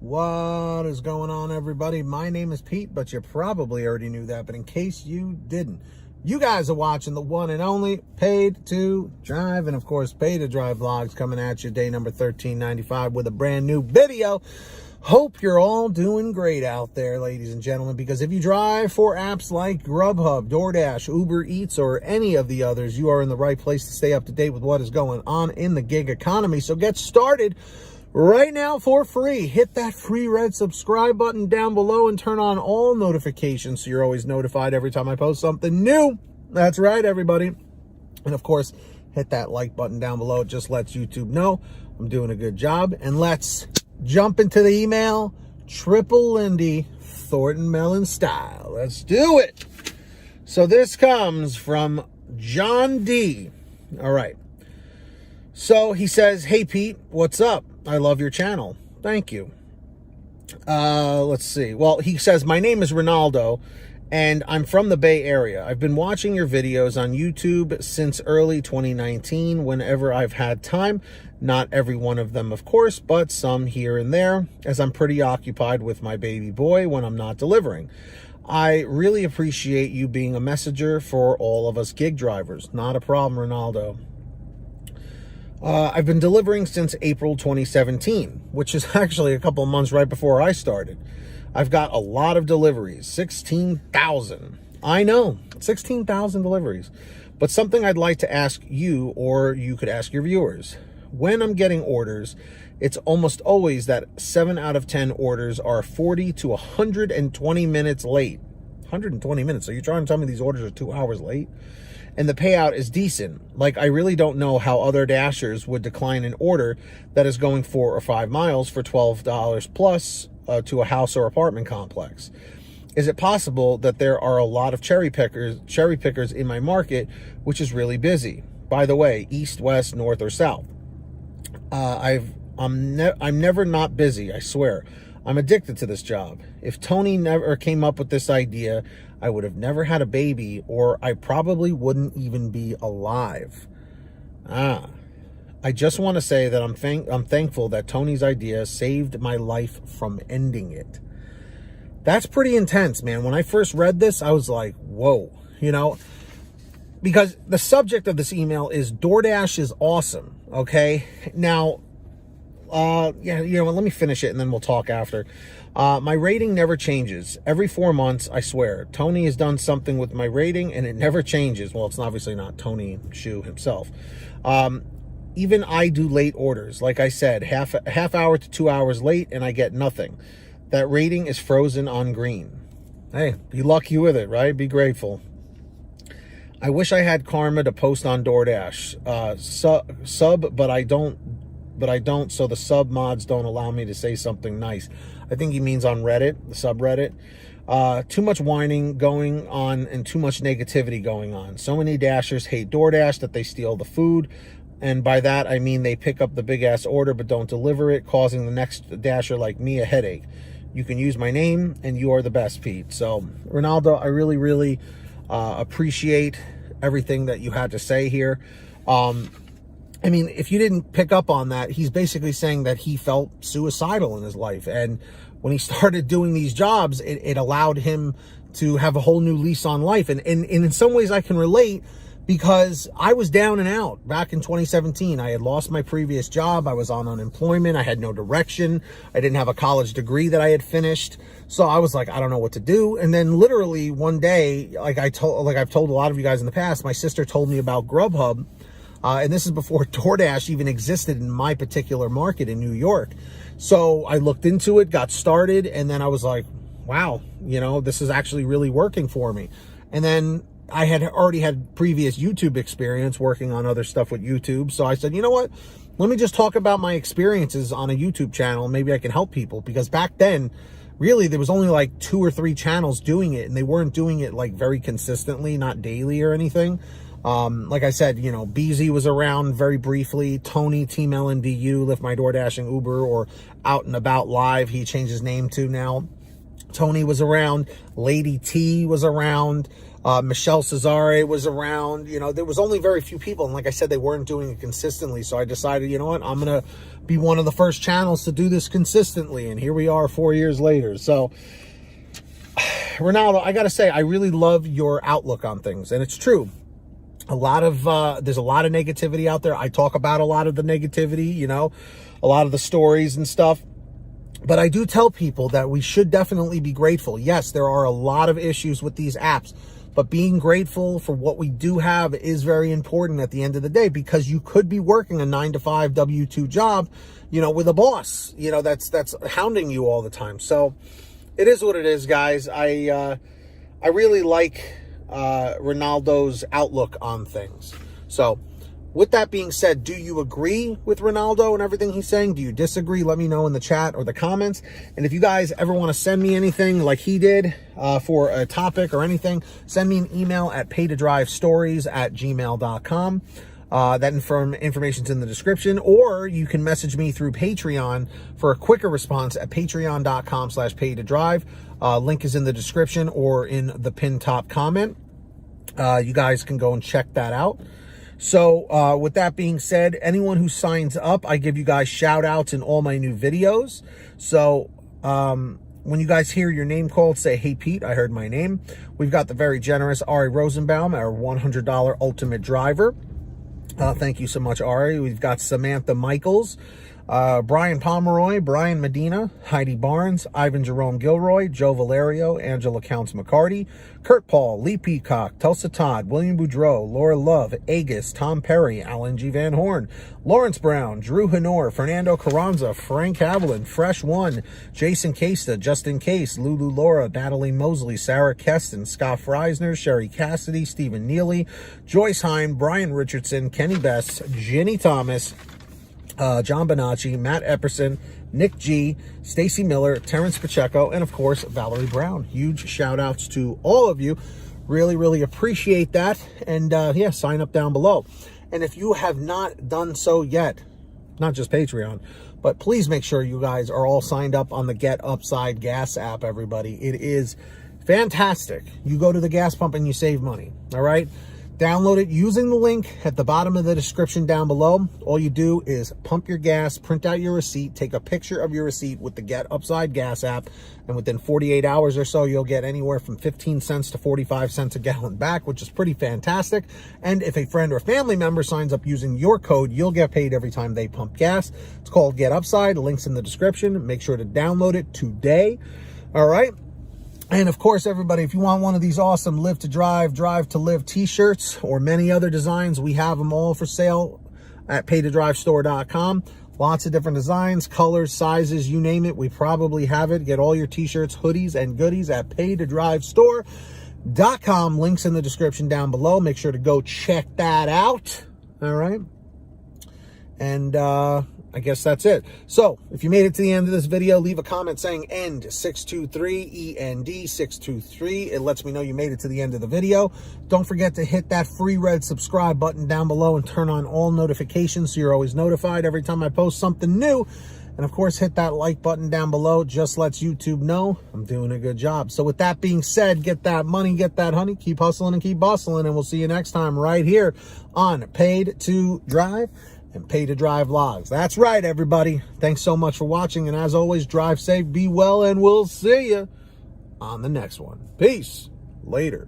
What is going on, everybody? My name is Pete, but you probably already knew that. But in case you didn't, you guys are watching the one and only Paid to Drive. And of course, Paid to Drive vlogs coming at you day number 1395 with a brand new video. Hope you're all doing great out there, ladies and gentlemen, because if you drive for apps like GrubHub, DoorDash, Uber Eats, or any of the others, you are in the right place to stay up to date with what is going on in the gig economy. So get started right now for free. Hit that free red subscribe button down below and turn on all notifications so you're always notified every time I post something new. That's right, everybody. And of course, hit that like button down below. It just lets YouTube know I'm doing a good job. And let's jump into the email. Triple Lindy, Thornton Mellon style. Let's do it. So this comes from John D. All right. So he says, "Hey Pete, what's up? I love your channel. Thank you." Let's see. Well, he says, "My name is Ronaldo and I'm from the Bay Area. I've been watching your videos on YouTube since early 2019 whenever I've had time. Not every one of them, of course, but some here and there, as I'm pretty occupied with my baby boy when I'm not delivering. I really appreciate you being a messenger for all of us gig drivers." Not a problem, Ronaldo. "I've been delivering since April 2017, which is actually a couple of months right before I started. I've got a lot of deliveries, 16,000. I know, 16,000 deliveries. But something I'd like to ask you, or you could ask your viewers. When I'm getting orders, it's almost always that 7 out of 10 orders are 40 to 120 minutes late." 120 minutes. So you're trying to tell me these orders are 2 hours late? "And the payout is decent. Like, I really don't know how other dashers would decline an order that is going 4 or 5 miles for $12 plus to a house or apartment complex. Is it possible that there are a lot of cherry pickers in my market, which is really busy? By the way, east, west, north, or south? I'm never not busy, I swear. I'm addicted to this job. If Tony never came up with this idea, I would have never had a baby, or I probably wouldn't even be alive. I just want to say that I'm thankful that Tony's idea saved my life from ending it." That's pretty intense, man. When I first read this, I was like, whoa, you know, because the subject of this email is DoorDash is awesome. Okay. Now, yeah, you know what, let me finish it and then we'll talk after. "My rating never changes. Every 4 months, I swear. Tony has done something with my rating and it never changes." Well, it's obviously not Tony Shu himself. "Even I do late orders. Like I said, half hour to 2 hours late and I get nothing. That rating is frozen on green." Hey, be lucky with it, right? Be grateful. "I wish I had karma to post on DoorDash. Sub, but I don't, so the sub mods don't allow me to say something nice." I think he means on Reddit, the subreddit. "Too much whining going on and too much negativity going on. So many dashers hate DoorDash that they steal the food. And by that, I mean they pick up the big-ass order but don't deliver it, causing the next dasher like me a headache. You can use my name, and you are the best, Pete." So, Ronaldo, I really, really appreciate everything that you had to say here. I mean, if you didn't pick up on that, he's basically saying that he felt suicidal in his life. And when he started doing these jobs, it allowed him to have a whole new lease on life. And in some ways I can relate, because I was down and out back in 2017. I had lost my previous job. I was on unemployment. I had no direction. I didn't have a college degree that I had finished. So I was like, I don't know what to do. And then literally one day, like I've told a lot of you guys in the past, my sister told me about GrubHub. And this is before DoorDash even existed in my particular market in New York. So I looked into it, got started, and then I was like, wow, you know, this is actually really working for me. And then I had already had previous YouTube experience working on other stuff with YouTube. So I said, you know what? Let me just talk about my experiences on a YouTube channel. Maybe I can help people, because back then, really, there was only like 2 or 3 channels doing it, and they weren't doing it like very consistently, not daily or anything. Like I said, you know, BZ was around very briefly. Tony, Team LNDU, Lift My Door Dashing Uber, or Out and About Live, he changed his name to now. Tony was around. Lady T was around. Michelle Cesare was around. You know, there was only very few people. And like I said, they weren't doing it consistently. So I decided, you know what, I'm going to be one of the first channels to do this consistently. And here we are 4 years later. So Ronaldo, I got to say, I really love your outlook on things. And it's true. There's a lot of negativity out there. I talk about a lot of the negativity, you know, a lot of the stories and stuff. But I do tell people that we should definitely be grateful. Yes, there are a lot of issues with these apps, but being grateful for what we do have is very important at the end of the day, because you could be working a 9-to-5 W-2 job, you know, with a boss, you know, that's hounding you all the time. So it is what it is, guys. I really like Ronaldo's outlook on things. So with that being said, do you agree with Ronaldo and everything he's saying? Do you disagree? Let me know in the chat or the comments. And if you guys ever want to send me anything like he did for a topic or anything, send me an email at paytodrivestories@gmail.com. That information's in the description, or you can message me through Patreon for a quicker response at patreon.com/paytodrive. Link is in the description or in the pinned top comment. You guys can go and check that out. So with that being said, anyone who signs up, I give you guys shout outs in all my new videos. So when you guys hear your name called, say, "Hey Pete, I heard my name." We've got the very generous Ari Rosenbaum, our $100 ultimate driver. Thank you so much, Ari. We've got Samantha Michaels, Brian Pomeroy, Brian Medina, Heidi Barnes, Ivan Jerome Gilroy, Joe Valerio, Angela Counts McCarty, Kurt Paul, Lee Peacock, Tulsa Todd, William Boudreau, Laura Love, Agus, Tom Perry, Alan G. Van Horn, Lawrence Brown, Drew Honor, Fernando Carranza, Frank Haviland, Fresh One, Jason Casta, Justin Case, Lulu Laura, Natalie Mosley, Sarah Keston, Scott Freisner, Sherry Cassidy, Stephen Neely, Joyce Hine, Brian Richardson, Kenny Best, Jenny Thomas, John Bonacci, Matt Epperson, Nick G, Stacy Miller, Terrence Pacheco, and of course, Valerie Brown. Huge shout outs to all of you. Really, really appreciate that. And yeah, sign up down below. And if you have not done so yet, not just Patreon, but please make sure you guys are all signed up on the Get Upside Gas app, everybody. It is fantastic. You go to the gas pump and you save money, all right? Download it using the link at the bottom of the description down below. All you do is pump your gas, print out your receipt, take a picture of your receipt with the Get Upside Gas app, and within 48 hours or so, you'll get anywhere from 15 cents to 45 cents a gallon back, which is pretty fantastic. And if a friend or family member signs up using your code, you'll get paid every time they pump gas. It's called Get Upside. Link's in the description. Make sure to download it today. All right. And of course, everybody, if you want one of these awesome Live to Drive, Drive to Live t-shirts or many other designs, we have them all for sale at paytodrivestore.com. Lots of different designs, colors, sizes, you name it. We probably have it. Get all your t-shirts, hoodies, and goodies at paytodrivestore.com. Links in the description down below. Make sure to go check that out. All right. And I guess that's it. So if you made it to the end of this video, leave a comment saying END623, END623. It lets me know you made it to the end of the video. Don't forget to hit that free red subscribe button down below and turn on all notifications so you're always notified every time I post something new. And of course, hit that like button down below. Just lets YouTube know I'm doing a good job. So with that being said, get that money, get that honey, keep hustling and keep bustling. And we'll see you next time right here on Paid to Drive and Pay to Drive Vlogs. That's right, everybody. Thanks so much for watching. And as always, drive safe, be well, and we'll see you on the next one. Peace. Later.